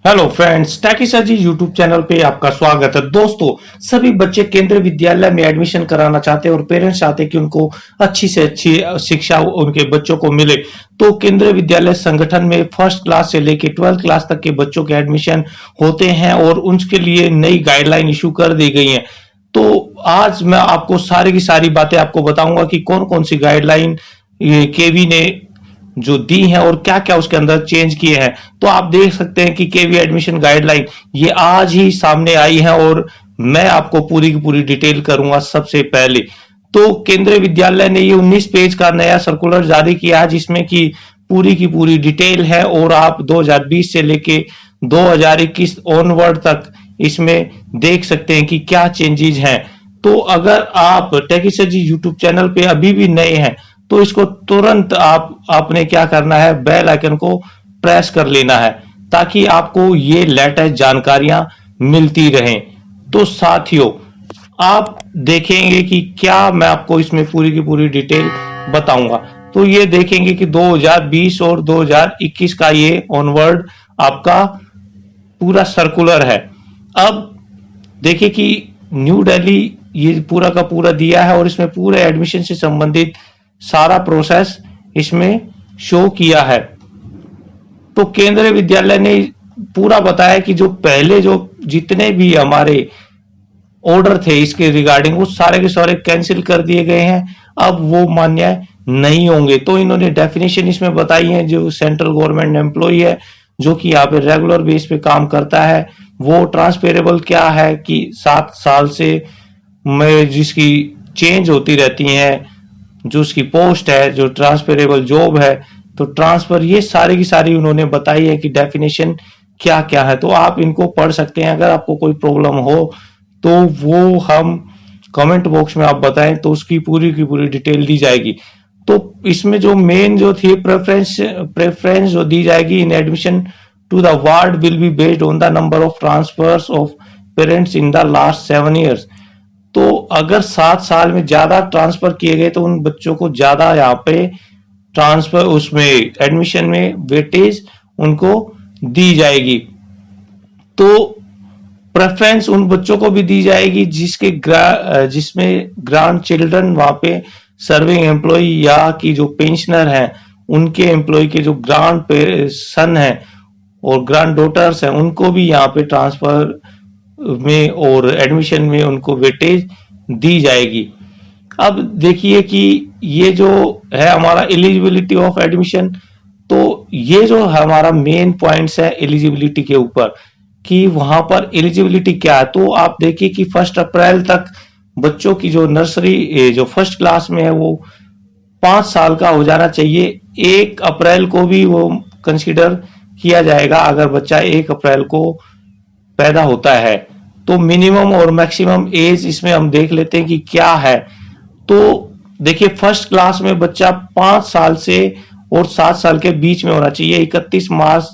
Hello friends, tacky sir जी YouTube channel पे आपका स्वागत है। दोस्तों, सभी बच्चे केंद्रीय विद्यालय में एडमिशन कराना चाहते हैं और पेरेंट्स चाहते हैं कि उनको अच्छी से अच्छी शिक्षा उनके बच्चों को मिले। तो केंद्रीय विद्यालय संगठन में फर्स्ट क्लास से लेके 12th क्लास तक के बच्चों के एडमिशन होते हैं और उनके लिए नई गाइडलाइन इशू कर दी गई है। तो आज मैं आपको सारी की सारी बातें आपको बताऊंगा कि कौन कौन सी गाइडलाइन केवी ने जो दी है और क्या क्या उसके अंदर चेंज किए हैं। तो आप देख सकते हैं कि केवी एडमिशन गाइडलाइन ये आज ही सामने आई है और मैं आपको पूरी की पूरी डिटेल करूंगा। सबसे पहले तो केंद्रीय विद्यालय ने ये 19 पेज का नया सर्कुलर जारी किया है जिसमें कि पूरी की पूरी डिटेल है और आप 2020 से लेके 2021 ऑनवर्ड तक इसमें देख सकते हैं कि क्या चेंजेस हैं। तो अगर आप टेकी सर जी यूट्यूब चैनल पे अभी भी नए हैं तो इसको तुरंत आपने क्या करना है, बेल आइकन को प्रेस कर लेना है ताकि आपको ये लेटेस्ट जानकारियां मिलती रहें। तो साथियों, आप देखेंगे कि क्या मैं आपको इसमें पूरी की पूरी डिटेल बताऊंगा। तो ये देखेंगे कि 2020 और 2021 का ये ऑनवर्ड आपका पूरा सर्कुलर है। अब देखिए कि न्यू दिल्ली ये पूरा का पूरा दिया है और इसमें पूरे एडमिशन से संबंधित सारा प्रोसेस इसमें शो किया है। तो केंद्रीय विद्यालय ने पूरा बताया कि जो पहले जो जितने भी हमारे ऑर्डर थे इसके रिगार्डिंग वो सारे के सारे कैंसिल कर दिए गए हैं। अब वो मान्य नहीं होंगे। तो इन्होंने डेफिनेशन इसमें बताई है। जो सेंट्रल गवर्नमेंट एम्प्लॉय है जो कि यहाँ पे रेगुलर बेस पे काम करता है वो ट्रांसफेरेबल क्या है कि 7 साल से में जिसकी चेंज होती रहती है, जो उसकी पोस्ट है, जो ट्रांसफरेबल जॉब है, तो ट्रांसफर ये सारी की सारी उन्होंने बताई है कि डेफिनेशन क्या क्या है। तो आप इनको पढ़ सकते हैं। अगर आपको कोई प्रॉब्लम हो तो वो हम कमेंट बॉक्स में आप बताएं तो उसकी पूरी की पूरी डिटेल दी जाएगी। तो इसमें जो मेन जो थी प्रेफरेंस जो दी जाएगी in admission to the ward will be based on the number of transfers of parents in the last 7 years। तो अगर 7 साल में ज्यादा ट्रांसफर किए गए तो उन बच्चों को ज्यादा यहाँ पे ट्रांसफर उसमें एडमिशन में वेटेज उनको दी जाएगी। तो प्रेफरेंस उन बच्चों को भी दी जाएगी जिसमें ग्रांड चिल्ड्रन वहां पे सर्विंग एम्प्लॉय या कि जो पेंशनर हैं उनके एम्प्लॉय के जो ग्रांड सन है और ग्रांड डॉटर्स हैं उनको भी यहाँ पे ट्रांसफर में और एडमिशन में उनको वेटेज दी जाएगी। अब देखिए कि ये जो है हमारा एलिजिबिलिटी ऑफ एडमिशन। तो ये जो हमारा मेन पॉइंट्स है एलिजिबिलिटी के ऊपर कि वहां पर एलिजिबिलिटी क्या है। तो आप देखिए कि 1 अप्रैल तक बच्चों की जो नर्सरी जो फर्स्ट क्लास में है वो 5 साल का हो जाना चाहिए। 1 अप्रैल को भी वो कंसीडर किया जाएगा अगर बच्चा 1 अप्रैल को पैदा होता है। तो मिनिमम और मैक्सिमम एज इसमें हम देख लेते हैं कि क्या है। तो देखिए फर्स्ट क्लास में बच्चा 5 साल से और 7 साल के बीच में होना चाहिए। 31 मार्च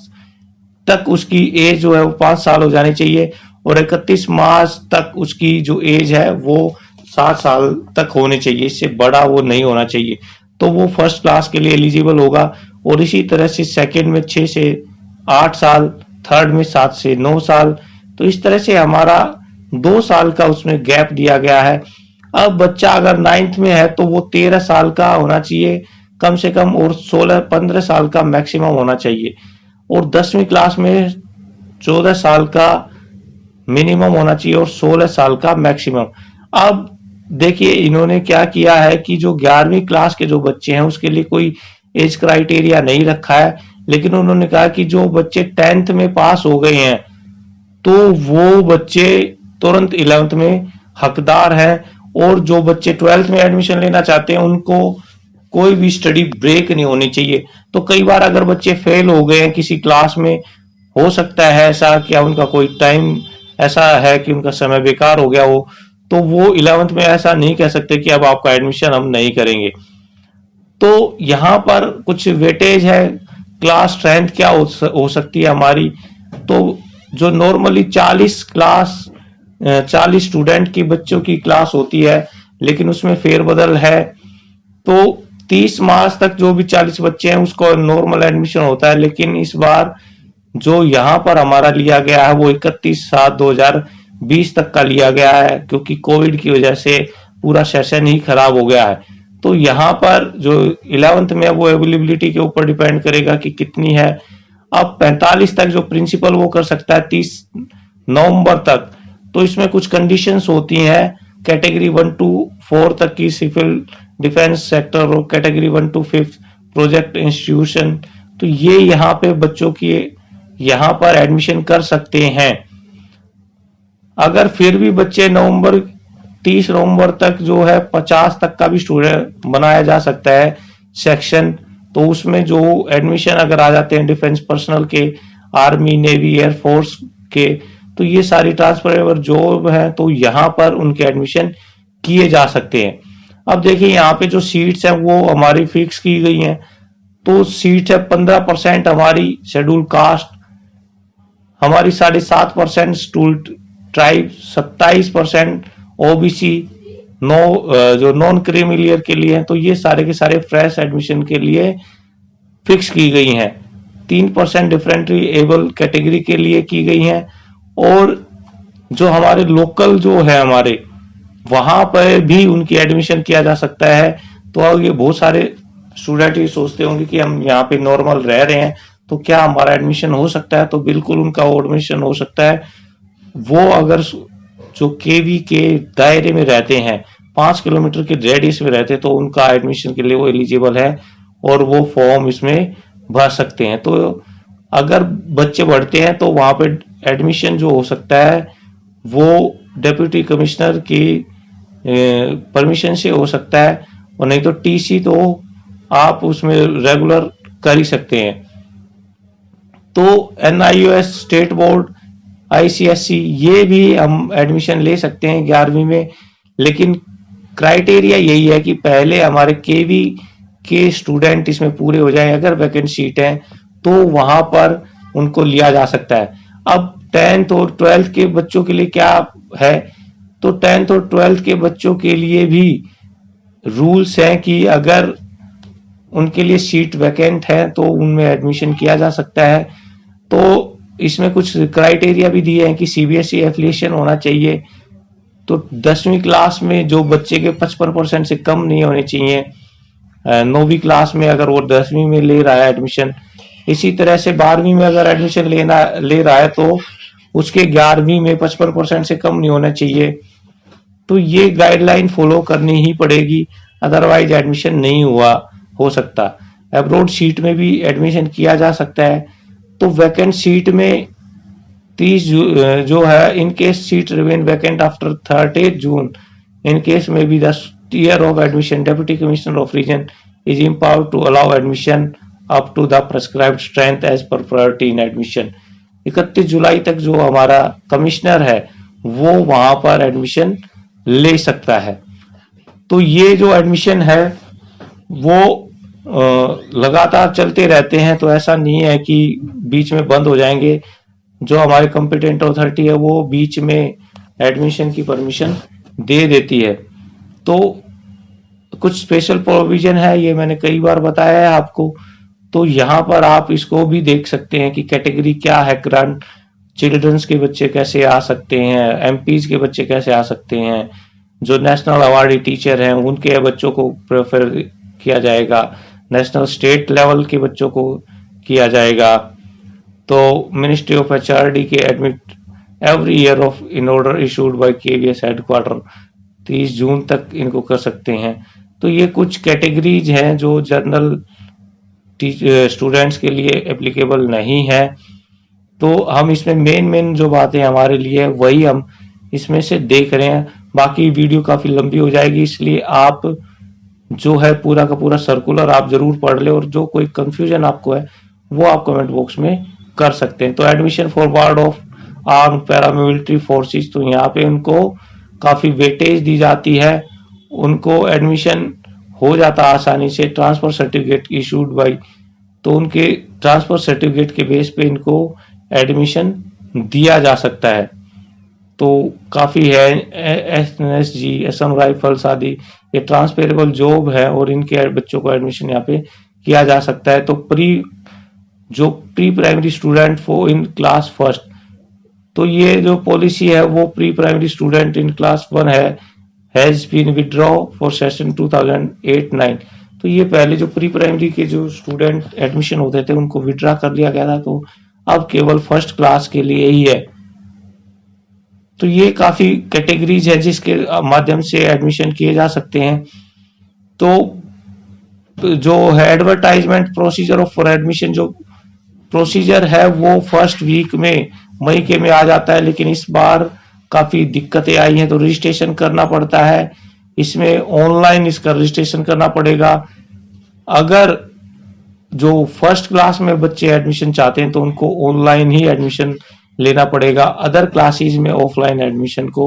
तक उसकी एज जो है वो 5 साल हो जानी चाहिए और 31 मार्च तक उसकी जो एज है वो 7 साल तक होनी चाहिए। इससे बड़ा वो नहीं होना चाहिए। तो वो फर्स्ट क्लास के लिए एलिजिबल होगा। और इसी तरह से सेकंड में 6 से 8 साल, थर्ड में 7 से 9 साल। तो इस तरह से हमारा 2 साल का उसमें गैप दिया गया है। अब बच्चा अगर 9th में है तो वो 13 साल का होना चाहिए कम से कम और 15 साल का मैक्सिमम होना चाहिए। और 10वीं क्लास में 14 साल का मिनिमम होना चाहिए और 16 साल का मैक्सिमम। अब देखिए इन्होंने क्या किया है कि जो 11वीं क्लास के जो बच्चे हैं उसके लिए कोई एज क्राइटेरिया नहीं रखा है, लेकिन उन्होंने कहा कि जो बच्चे 10th में पास हो गए हैं तो वो बच्चे तुरंत 11th में हकदार हैं। और जो बच्चे 12th में एडमिशन लेना चाहते हैं उनको कोई भी स्टडी ब्रेक नहीं होनी चाहिए। तो कई बार अगर बच्चे फेल हो गए हैं किसी क्लास में, हो सकता है ऐसा क्या उनका कोई टाइम ऐसा है कि उनका समय बेकार हो गया हो, तो वो 11th में ऐसा नहीं कह सकते कि अब आपका एडमिशन हम नहीं करेंगे। तो यहाँ पर कुछ वेटेज है। क्लास स्ट्रेंथ क्या हो सकती है हमारी। तो जो नॉर्मली 40 स्टूडेंट की बच्चों की क्लास होती है लेकिन उसमें फेरबदल है। तो 30 मार्च तक जो भी 40 बच्चे हैं उसको नॉर्मल एडमिशन होता है, लेकिन इस बार जो यहाँ पर हमारा लिया गया है वो 31/7/2020 तक का लिया गया है, क्योंकि कोविड की वजह से पूरा सेशन ही खराब हो गया है। तो यहाँ पर जो 11th में वो अवेलेबिलिटी के ऊपर डिपेंड करेगा कि कितनी है। अब 45 तक जो प्रिंसिपल वो कर सकता है 30 नवंबर तक। तो इसमें कुछ कंडीशंस होती हैं, कैटेगरी 1 to 4 तक की सिविल डिफेंस सेक्टर और कैटेगरी 1 to 5 प्रोजेक्ट इंस्टीट्यूशन। तो ये यहाँ पे बच्चों की यहाँ पर एडमिशन कर सकते हैं। अगर फिर भी बच्चे 30 नवंबर तक जो है 50 तक का भी स्टूडेंट बनाया जा सकता है सेक्शन। तो उसमें जो एडमिशन अगर आ जाते हैं डिफेंस पर्सनल के, आर्मी, नेवी, एयरफोर्स के, तो ये सारी ट्रांसफरेबल जॉब है, तो यहाँ पर उनके एडमिशन किए जा सकते हैं। अब देखिए यहाँ पे जो सीट्स हैं वो हमारी फिक्स की गई हैं। तो सीट है 15% हमारी शेड्यूल कास्ट, हमारी 7.5% स्टूल्ड ट्राइब, 27% ओबीसी, जो नॉन क्रीमिलियर के लिए हैं। तो ये सारे के सारे फ्रेश एडमिशन के लिए फिक्स की गई हैं। 3% डिफरेंटली एबल कैटेगरी के लिए की गई हैं। और जो हमारे लोकल जो है हमारे, वहां पर भी उनकी एडमिशन किया जा सकता है। तो ये बहुत सारे स्टूडेंट ये सोचते होंगे कि हम यहाँ पे नॉर्मल रह रहे हैं तो क्या हमारा एडमिशन हो सकता है? तो बिल्कुल उनका एडमिशन हो सकता है। वो अगर जो केवी के दायरे में रहते हैं, 5 किलोमीटर के रेडियस में रहते हैं, तो उनका एडमिशन के लिए वो एलिजिबल है और वो फॉर्म इसमें भर सकते हैं। तो अगर बच्चे बढ़ते हैं तो वहां पे एडमिशन जो हो सकता है वो डिप्टी कमिश्नर की परमिशन से हो सकता है, और नहीं तो टीसी तो आप उसमें रेगुलर कर ही सकते हैं। तो NIOS, स्टेट बोर्ड, ICSE ये भी हम एडमिशन ले सकते हैं 11वीं में। लेकिन क्राइटेरिया यही है कि पहले हमारे केवी के स्टूडेंट इसमें पूरे हो जाएं। अगर वैकेंट सीट है तो वहां पर उनको लिया जा सकता है। अब 10th और 12th के बच्चों के लिए क्या है? तो 10th और 12th के बच्चों के लिए भी रूल्स हैं कि अगर उनके लिए सीट वैकेंट है तो उनमें एडमिशन किया जा सकता है। तो इसमें कुछ क्राइटेरिया भी दिए हैं कि CBSE एफिलिएशन होना चाहिए। तो 10वीं क्लास में जो बच्चे के 55% से कम नहीं होने चाहिए 9वीं क्लास में, अगर वो 10वीं में ले रहा है एडमिशन। इसी तरह से 12वीं में अगर एडमिशन ले रहा है तो उसके 11वीं में 55% से कम नहीं होना चाहिए। तो ये गाइडलाइन फॉलो करनी ही पड़ेगी, अदरवाइज एडमिशन नहीं हो सकता। अब्रॉड सीट में भी एडमिशन किया जा सकता है। तो वैकेंट सीट में 30 जो है, in case seat remain vacant after 30 June, in case में be the year of admission, deputy commissioner of region is empowered to allow admission up to the prescribed strength as per priority in admission. 31 जुलाई तक जो हमारा commissioner है वो वहां पर admission ले सकता है। तो ये जो एडमिशन है वो लगातार चलते रहते हैं, तो ऐसा नहीं है कि बीच में बंद हो जाएंगे। जो हमारे कॉम्पिटेंट अथॉरिटी है वो बीच में एडमिशन की परमिशन दे देती है। तो कुछ स्पेशल प्रोविजन है, ये मैंने कई बार बताया है आपको। तो यहाँ पर आप इसको भी देख सकते हैं कि कैटेगरी क्या है, ग्रांट चिल्ड्रंस के बच्चे कैसे आ सकते हैं, एमपीज के बच्चे कैसे आ सकते हैं, जो नेशनल अवार्डी टीचर हैं उनके बच्चों को प्रेफर किया जाएगा, नेशनल स्टेट लेवल के बच्चों को किया जाएगा। तो मिनिस्ट्री ऑफ HRD के admit every year of in order issued by KVS headquarter 30 जून तक इनको कर सकते हैं। तो ये कुछ कैटेगरीज हैं जो जनरल स्टूडेंट्स के लिए एप्लीकेबल नहीं है। तो हम इसमें मेन जो बातें हमारे लिए वही हम इसमें से देख रहे हैं। बाकी वीडियो काफी लंबी हो जाएगी, इसलिए आप जो है पूरा का पूरा सर्कुलर आप जरूर पढ़ ले, और जो कोई कंफ्यूजन आपको है वो आप कमेंट बॉक्स में कर सकते हैं। तो admission forward of arm paramilitary forces, तो यहाँ पे उनको काफी वेटेज दी जाती है, उनको एडमिशन हो जाता आसानी से। ट्रांसफर सर्टिफिकेट इशूड बाई, तो उनके ट्रांसफर सर्टिफिकेट के बेस पे इनको एडमिशन दिया जा सकता है। तो काफी है SNSG, असम राइफल्स आदि, ये ट्रांसफरेबल जॉब है और इनके बच्चों को एडमिशन यहाँ पे किया जा सकता है। तो प्री जो pre primary student for in class first, तो ये जो पॉलिसी है वो pre primary student in class 1 है has been withdraw for session 2008-9। तो ये पहले जो प्री प्राइमरी के जो स्टूडेंट एडमिशन होते थे उनको विड्रॉ कर लिया गया था, तो अब केवल फर्स्ट क्लास के लिए ही है। तो ये काफी कैटेगरीज है जिसके माध्यम से एडमिशन किए जा सकते हैं। तो जो है एडवर्टाइजमेंट प्रोसीजर फॉर एडमिशन, जो प्रोसीजर है वो फर्स्ट वीक में मई के में आ जाता है, लेकिन इस बार काफी दिक्कतें आई हैं, तो रजिस्ट्रेशन करना पड़ता है। इसमें ऑनलाइन इसका रजिस्ट्रेशन करना पड़ेगा। अगर जो फर्स्ट क्लास में बच्चे एडमिशन चाहते हैं तो उनको ऑनलाइन ही एडमिशन लेना पड़ेगा, अदर क्लासेस में ऑफलाइन एडमिशन को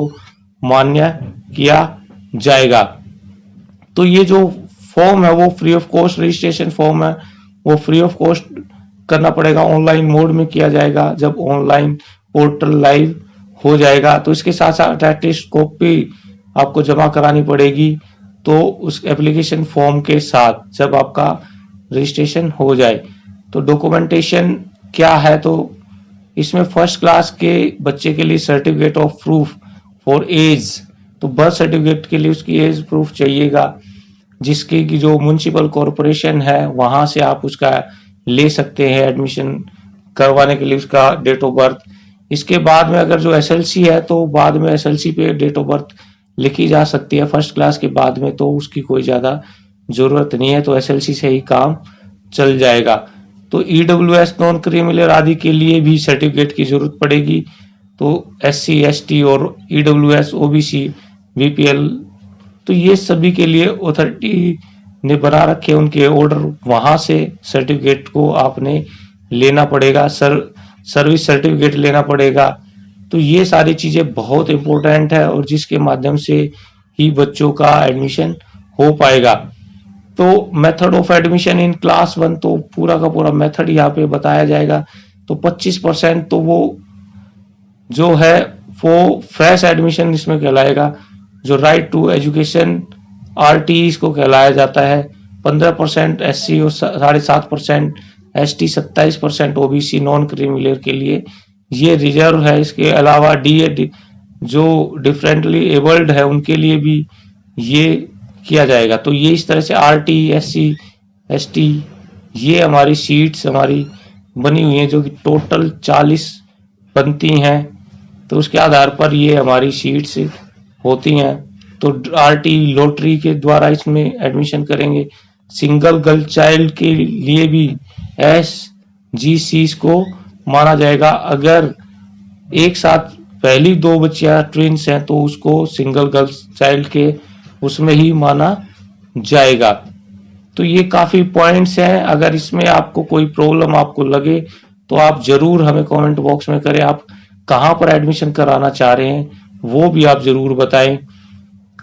मान्य किया जाएगा। तो ये जो फॉर्म है वो free of cost registration form है, वो फ्री ऑफ कॉस्ट करना पड़ेगा, ऑनलाइन मोड में किया जाएगा जब ऑनलाइन पोर्टल लाइव हो जाएगा। तो इसके साथ साथ अटेस्ट कॉपी आपको जमा करानी पड़ेगी, तो उस एप्लीकेशन फॉर्म के साथ जब आपका रजिस्ट्रेशन हो जाए। तो डॉक्यूमेंटेशन क्या है, तो इसमें फर्स्ट क्लास के बच्चे के लिए certificate of proof for age, तो बर्थ सर्टिफिकेट के लिए उसकी एज प्रूफ चाहिएगा, जिसके की जो म्युनिसिपल कॉरपोरेशन है वहां से आप उसका ले सकते हैं एडमिशन करवाने के लिए उसका डेट ऑफ बर्थ। इसके बाद में अगर जो एसएलसी है तो बाद में एसएलसी पे डेट ऑफ बर्थ लिखी जा सकती है, फर्स्ट क्लास के बाद में तो उसकी कोई ज्यादा जरूरत नहीं है, तो एसएलसी से ही काम चल जाएगा। तो ईडब्ल्यूएस नॉन क्रिमिनल आदि के लिए भी सर्टिफिकेट की जरूरत पड़ेगी, तो एससी एसटी और ईडब्ल्यूएस ओबीसी बीपीएल, तो ये सभी के लिए अथॉरिटी ने बना रखे उनके ऑर्डर, वहां से सर्टिफिकेट को आपने लेना पड़ेगा, सर्विस सर्टिफिकेट लेना पड़ेगा। तो ये सारी चीजें बहुत इंपॉर्टेंट है और जिसके माध्यम से ही बच्चों का एडमिशन हो पाएगा। तो method of admission in class 1, तो पूरा का पूरा मेथड यहाँ पे बताया जाएगा। तो 25% तो वो जो है वो फ्रेश एडमिशन इसमें कहलाएगा, जो राइट टू एजुकेशन आरटी इसको कहलाया जाता है। 15% एससी और 7.5% एसटी, 27% ओबीसी नॉन क्रीमिलेयर के लिए ये रिजर्व है। इसके अलावा डीए जो डिफरेंटली एबल्ड है उनके लिए भी ये किया जाएगा। तो ये इस तरह से आरटी एससी एसटी ये हमारी सीट्स हमारी बनी हुई हैं, जो कि टोटल 40 बनती हैं, तो उसके आधार पर ये हमारी सीट्स होती हैं। तो आरटी लॉटरी के द्वारा इसमें एडमिशन करेंगे। सिंगल गर्ल चाइल्ड के लिए भी एसजीसी को माना जाएगा। अगर एक साथ पहली 2 बच्चियां ट्विंस हैं तो उसको सिंगल गर्ल चाइल्ड के उसमें ही माना जाएगा। तो ये काफी पॉइंट्स हैं। अगर इसमें आपको कोई प्रॉब्लम आपको लगे तो आप जरूर हमें कमेंट बॉक्स में करें। आप कहां पर एडमिशन कराना चाह रहे हैं वो भी आप जरूर बताएं।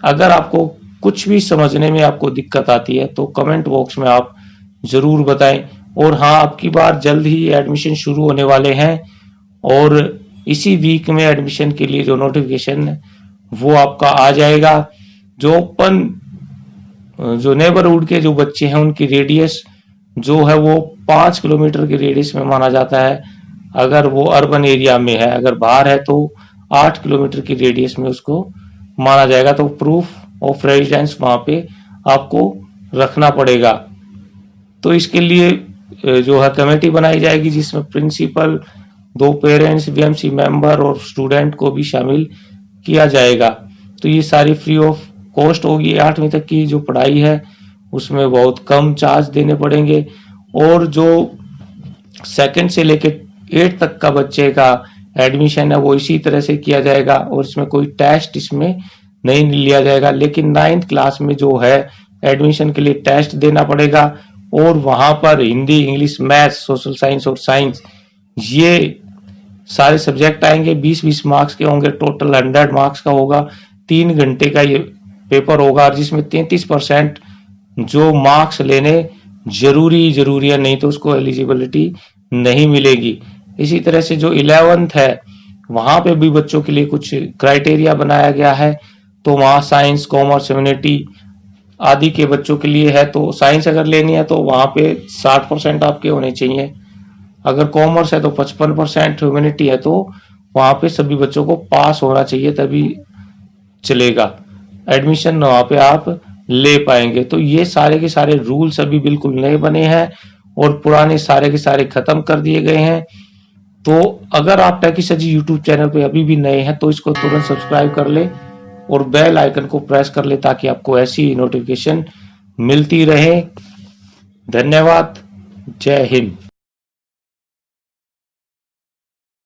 अगर आपको कुछ भी समझने में आपको दिक्कत आती है तो कमेंट बॉक्स में आप जरूर बताएं। और हाँ, आपकी बार जल्द ही एडमिशन शुरू होने वाले हैं और इसी वीक में एडमिशन के लिए जो नोटिफिकेशन है वो आपका आ जाएगा। जो ओपन जो नेबरहुड के जो बच्चे हैं उनकी रेडियस जो है वो 5 किलोमीटर के रेडियस में माना जाता है, अगर वो अर्बन एरिया में है। अगर बाहर है तो 8 किलोमीटर की रेडियस में उसको माना जाएगा। तो प्रूफ ऑफ रेजिडेंस वहां पे आपको रखना पड़ेगा। तो इसके लिए जो है कमेटी बनाई जाएगी जिसमें प्रिंसिपल, 2 पेरेंट्स, बीएमसी मेंबर और स्टूडेंट को भी शामिल किया जाएगा। तो ये सारी फ्री ऑफ कॉस्ट होगी। 8वीं तक की जो पढ़ाई है उसमें बहुत कम चार्ज देने पड़ेंगे और जो 2nd से लेके 8 तक का बच्चे का एडमिशन है वो इसी तरह से किया जाएगा और इसमें कोई टेस्ट इसमें नहीं लिया जाएगा। लेकिन 9th क्लास में जो है एडमिशन के लिए टेस्ट देना पड़ेगा और वहां पर Hindi, English, maths, social science और साइंस ये सारे सब्जेक्ट आएंगे। 20-20 मार्क्स के होंगे, टोटल 100 मार्क्स का होगा। 3 घंटे का ये पेपर होगा जिसमें 33% जो मार्क्स लेने जरूरी है, नहीं तो उसको एलिजिबिलिटी नहीं मिलेगी। इसी तरह से जो 11th है वहां पे भी बच्चों के लिए कुछ क्राइटेरिया बनाया गया है। तो वहां साइंस, कॉमर्स, ह्यूमैनिटी आदि के बच्चों के लिए है। तो साइंस अगर लेनी है तो वहां पे 60% आपके होने चाहिए। अगर कॉमर्स है तो 55%, ह्यूमैनिटी है तो वहां पे सभी बच्चों को पास होना चाहिए, तभी चलेगा, एडमिशन वहां पे आप ले पाएंगे। तो ये सारे के सारे रूल्स अभी बिल्कुल नए बने हैं और पुराने सारे के सारे खत्म कर दिए गए हैं। तो अगर आप टेकीसजी यूट्यूब चैनल पे अभी भी नए हैं तो इसको तुरंत सब्सक्राइब कर ले और बेल आइकन को प्रेस कर ले ताकि आपको ऐसी नोटिफिकेशन मिलती रहे। धन्यवाद। जय हिंद।